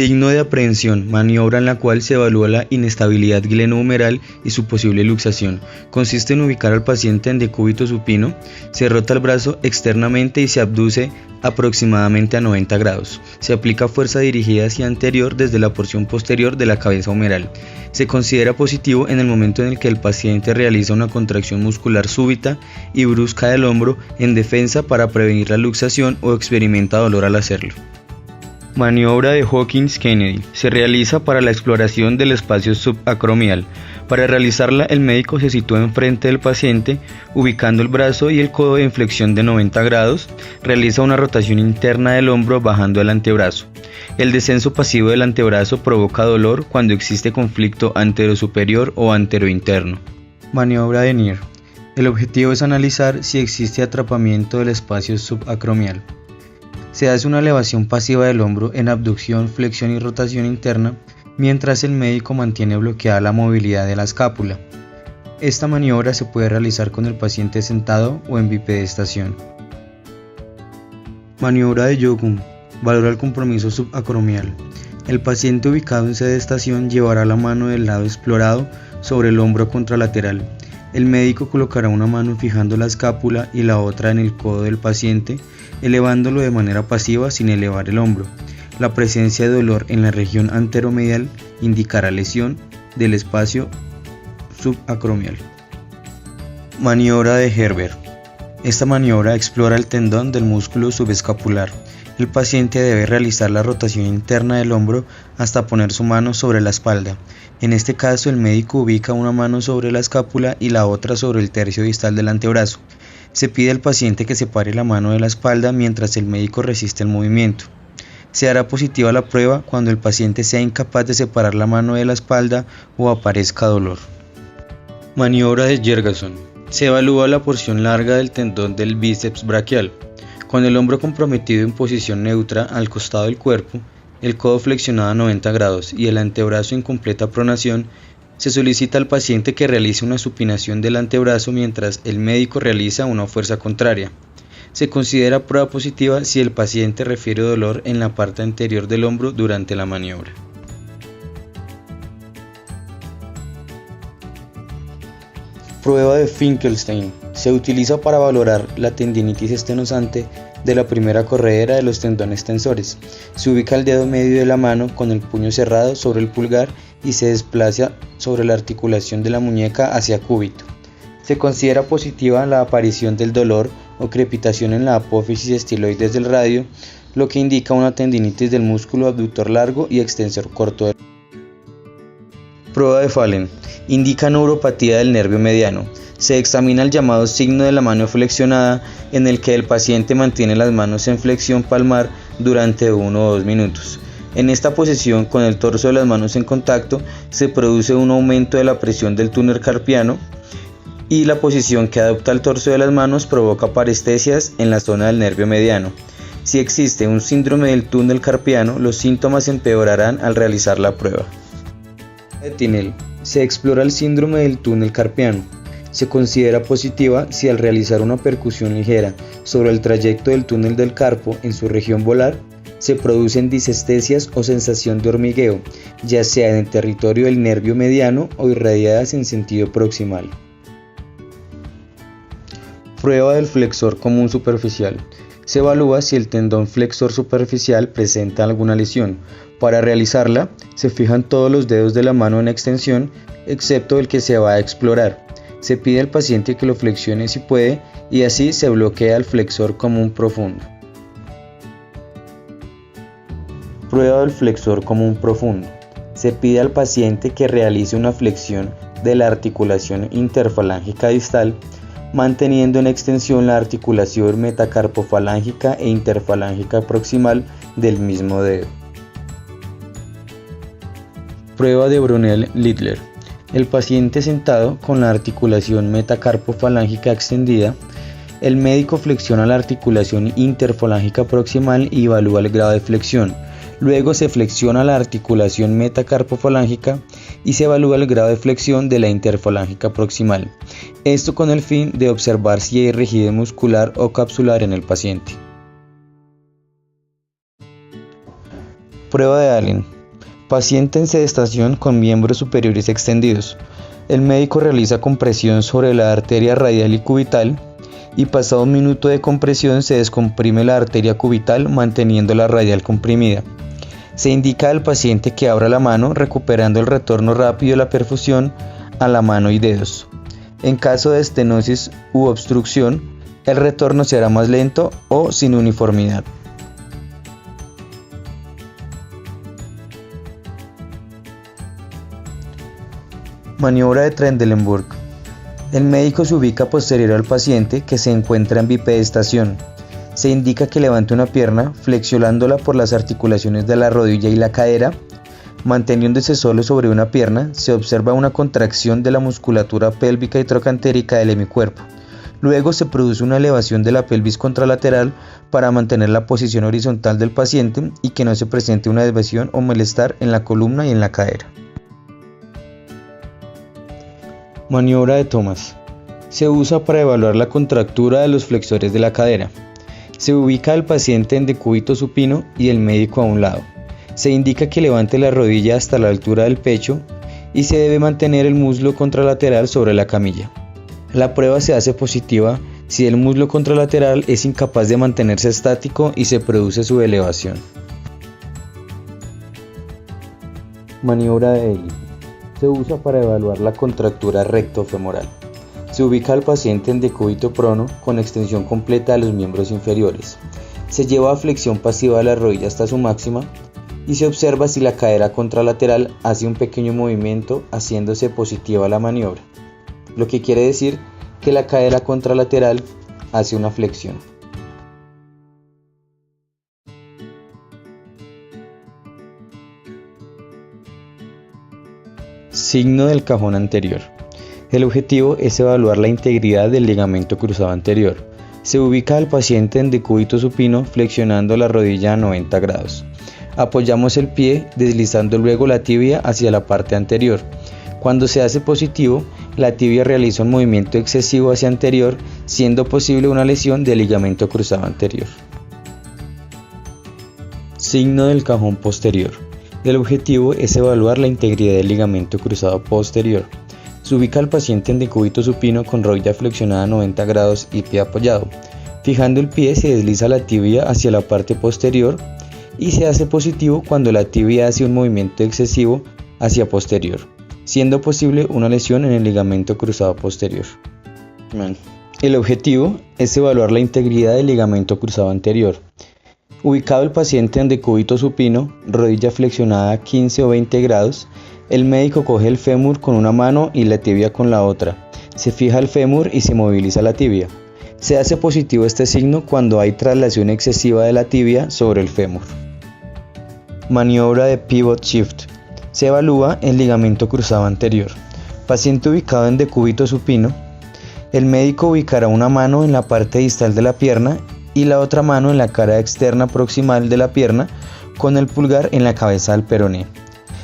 Signo de aprehensión, maniobra en la cual se evalúa la inestabilidad glenohumeral y su posible luxación. Consiste en ubicar al paciente en decúbito supino, se rota el brazo externamente y se abduce aproximadamente a 90 grados. Se aplica fuerza dirigida hacia anterior desde la porción posterior de la cabeza humeral. Se considera positivo en el momento en el que el paciente realiza una contracción muscular súbita y brusca del hombro en defensa para prevenir la luxación o experimenta dolor al hacerlo. Maniobra de Hawkins-Kennedy. Se realiza para la exploración del espacio subacromial. Para realizarla, el médico se sitúa enfrente del paciente, ubicando el brazo y el codo en flexión de 90 grados. Realiza una rotación interna del hombro bajando el antebrazo. El descenso pasivo del antebrazo provoca dolor cuando existe conflicto anterosuperior o anterointerno. Maniobra de Neer. El objetivo es analizar si existe atrapamiento del espacio subacromial. Se hace una elevación pasiva del hombro en abducción, flexión y rotación interna, mientras el médico mantiene bloqueada la movilidad de la escápula. Esta maniobra se puede realizar con el paciente sentado o en bipedestación. Maniobra de Jogum. Valora el compromiso subacromial. El paciente ubicado en sedestación llevará la mano del lado explorado sobre el hombro contralateral. El médico colocará una mano fijando la escápula y la otra en el codo del paciente, elevándolo de manera pasiva sin elevar el hombro. La presencia de dolor en la región anteromedial indicará lesión del espacio subacromial. Maniobra de Herbert. Esta maniobra explora el tendón del músculo subescapular. El paciente debe realizar la rotación interna del hombro hasta poner su mano sobre la espalda. En este caso, el médico ubica una mano sobre la escápula y la otra sobre el tercio distal del antebrazo. Se pide al paciente que separe la mano de la espalda mientras el médico resiste el movimiento. Se hará positiva la prueba cuando el paciente sea incapaz de separar la mano de la espalda o aparezca dolor. Maniobra de Jergason. Se evalúa la porción larga del tendón del bíceps braquial. Con el hombro comprometido en posición neutra al costado del cuerpo, el codo flexionado a 90 grados y el antebrazo en completa pronación, se solicita al paciente que realice una supinación del antebrazo mientras el médico realiza una fuerza contraria. Se considera prueba positiva si el paciente refiere dolor en la parte anterior del hombro durante la maniobra. Prueba de Finkelstein. Se utiliza para valorar la tendinitis estenosante de la primera corredera de los tendones tensores. Se ubica el dedo medio de la mano con el puño cerrado sobre el pulgar y se desplaza sobre la articulación de la muñeca hacia cúbito. Se considera positiva la aparición del dolor o crepitación en la apófisis estiloides del radio, lo que indica una tendinitis del músculo abductor largo y extensor corto. Prueba de Fallen. Indica neuropatía del nervio mediano. Se examina el llamado signo de la mano flexionada, en el que el paciente mantiene las manos en flexión palmar durante 1 o 2 minutos. En esta posición, con el torso de las manos en contacto, se produce un aumento de la presión del túnel carpiano y la posición que adopta el torso de las manos provoca parestesias en la zona del nervio mediano. Si existe un síndrome del túnel carpiano, los síntomas empeorarán al realizar la prueba. De Tinel. Se explora el síndrome del túnel carpiano. Se considera positiva si al realizar una percusión ligera sobre el trayecto del túnel del carpo en su región volar, se producen disestesias o sensación de hormigueo, ya sea en el territorio del nervio mediano o irradiadas en sentido proximal. Prueba del flexor común superficial. Se evalúa si el tendón flexor superficial presenta alguna lesión. Para realizarla, se fijan todos los dedos de la mano en extensión, excepto el que se va a explorar. Se pide al paciente que lo flexione si puede y así se bloquea el flexor común profundo. Prueba del flexor común profundo. Se pide al paciente que realice una flexión de la articulación interfalángica distal, manteniendo en extensión la articulación metacarpofalángica e interfalángica proximal del mismo dedo. Prueba de Brunel-Littler. El paciente sentado con la articulación metacarpofalángica extendida, el médico flexiona la articulación interfalángica proximal y evalúa el grado de flexión. Luego se flexiona la articulación metacarpofalángica y se evalúa el grado de flexión de la interfalángica proximal. Esto con el fin de observar si hay rigidez muscular o capsular en el paciente. Prueba de Allen. Paciente en sedestación con miembros superiores extendidos. El médico realiza compresión sobre la arteria radial y cubital y pasado un minuto de compresión se descomprime la arteria cubital manteniendo la radial comprimida. Se indica al paciente que abra la mano recuperando el retorno rápido de la perfusión a la mano y dedos. En caso de estenosis u obstrucción, el retorno será más lento o sin uniformidad. Maniobra de Trendelenburg. El médico se ubica posterior al paciente que se encuentra en bipedestación. Se indica que levante una pierna flexionándola por las articulaciones de la rodilla y la cadera. Manteniéndose solo sobre una pierna, se observa una contracción de la musculatura pélvica y trocantérica del hemicuerpo. Luego se produce una elevación de la pelvis contralateral para mantener la posición horizontal del paciente y que no se presente una desviación o malestar en la columna y en la cadera. Maniobra de Thomas. Se usa para evaluar la contractura de los flexores de la cadera. Se ubica al paciente en decúbito supino y el médico a un lado. Se indica que levante la rodilla hasta la altura del pecho y se debe mantener el muslo contralateral sobre la camilla. La prueba se hace positiva si el muslo contralateral es incapaz de mantenerse estático y se produce su elevación. Maniobra de Daly. Se usa para evaluar la contractura rectofemoral. Se ubica al paciente en decúbito prono con extensión completa de los miembros inferiores. Se lleva a flexión pasiva de la rodilla hasta su máxima y se observa si la cadera contralateral hace un pequeño movimiento haciéndose positiva la maniobra, lo que quiere decir que la cadera contralateral hace una flexión. Signo del cajón anterior. El objetivo es evaluar la integridad del ligamento cruzado anterior. Se ubica al paciente en decúbito supino flexionando la rodilla a 90 grados. Apoyamos el pie deslizando luego la tibia hacia la parte anterior. Cuando se hace positivo, la tibia realiza un movimiento excesivo hacia anterior, siendo posible una lesión del ligamento cruzado anterior. Signo del cajón posterior. El objetivo es evaluar la integridad del ligamento cruzado posterior. Se ubica al paciente en decúbito supino con rodilla flexionada a 90 grados y pie apoyado. Fijando el pie se desliza la tibia hacia la parte posterior y se hace positivo cuando la tibia hace un movimiento excesivo hacia posterior, siendo posible una lesión en el ligamento cruzado posterior. El objetivo es evaluar la integridad del ligamento cruzado anterior. Ubicado el paciente en decúbito supino, rodilla flexionada a 15 o 20 grados, el médico coge el fémur con una mano y la tibia con la otra. Se fija el fémur y se moviliza la tibia. Se hace positivo este signo cuando hay traslación excesiva de la tibia sobre el fémur. Maniobra de pivot shift. Se evalúa el ligamento cruzado anterior. Paciente ubicado en decúbito supino. El médico ubicará una mano en la parte distal de la pierna y la otra mano en la cara externa proximal de la pierna con el pulgar en la cabeza del peroné.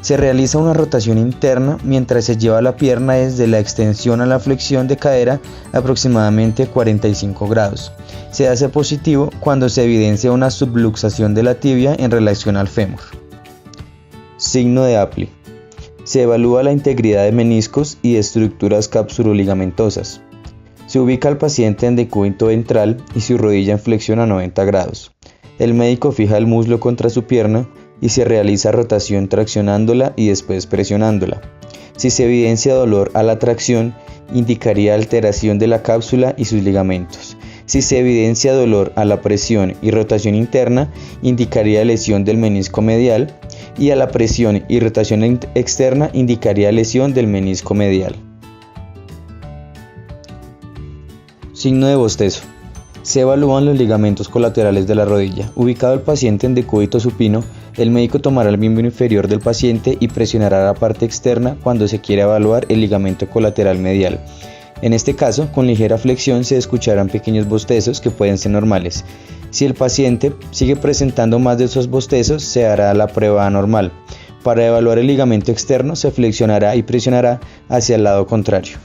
Se realiza una rotación interna mientras se lleva la pierna desde la extensión a la flexión de cadera aproximadamente 45 grados. Se hace positivo cuando se evidencia una subluxación de la tibia en relación al fémur. Signo de Apley. Se evalúa la integridad de meniscos y de estructuras capsuloligamentosas. Se ubica al paciente en decúbito ventral y su rodilla en flexión a 90 grados. El médico fija el muslo contra su pierna y se realiza rotación traccionándola y después presionándola. Si se evidencia dolor a la tracción, indicaría alteración de la cápsula y sus ligamentos. Si se evidencia dolor a la presión y rotación interna, indicaría lesión del menisco medial, y a la presión y rotación externa indicaría lesión del menisco medial. Signo de bostezo. Se evalúan los ligamentos colaterales de la rodilla. Ubicado el paciente en decúbito supino, el médico tomará el miembro inferior del paciente y presionará la parte externa cuando se quiera evaluar el ligamento colateral medial. En este caso, con ligera flexión se escucharán pequeños bostezos que pueden ser normales. Si el paciente sigue presentando más de esos bostezos, se hará la prueba anormal. Para evaluar el ligamento externo, se flexionará y presionará hacia el lado contrario.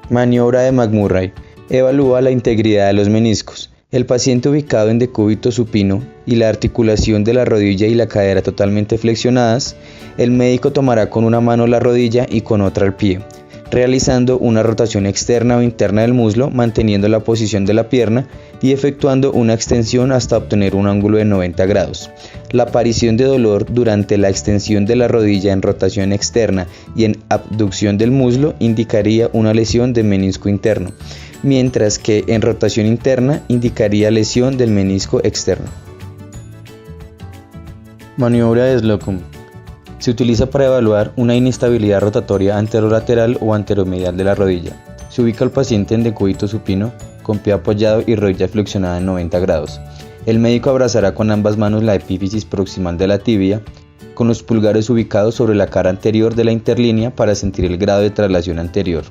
Maniobra de McMurray. Evalúa la integridad de los meniscos. El paciente ubicado en decúbito supino y la articulación de la rodilla y la cadera totalmente flexionadas, el médico tomará con una mano la rodilla y con otra el pie, realizando una rotación externa o interna del muslo, manteniendo la posición de la pierna y efectuando una extensión hasta obtener un ángulo de 90 grados. La aparición de dolor durante la extensión de la rodilla en rotación externa y en abducción del muslo indicaría una lesión del menisco interno, mientras que en rotación interna indicaría lesión del menisco externo. Maniobra de Slocum. Se utiliza para evaluar una inestabilidad rotatoria anterolateral o anteromedial de la rodilla. Se ubica al paciente en decúbito supino, con pie apoyado y rodilla flexionada en 90 grados. El médico abrazará con ambas manos la epífisis proximal de la tibia, con los pulgares ubicados sobre la cara anterior de la interlínea para sentir el grado de traslación anterior,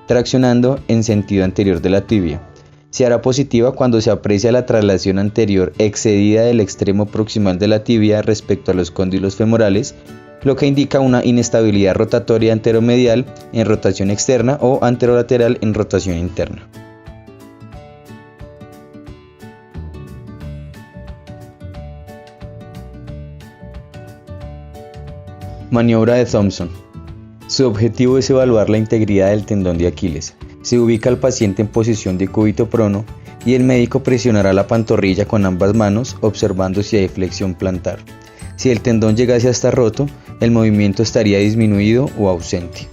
traccionando en sentido anterior de la tibia. Se hará positiva cuando se aprecia la traslación anterior excedida del extremo proximal de la tibia respecto a los cóndilos femorales, lo que indica una inestabilidad rotatoria anteromedial en rotación externa o anterolateral en rotación interna. Maniobra de Thompson. Su objetivo es evaluar la integridad del tendón de Aquiles. Se ubica al paciente en posición de cúbito prono y el médico presionará la pantorrilla con ambas manos observando si hay flexión plantar. Si el tendón llegase a estar roto, el movimiento estaría disminuido o ausente.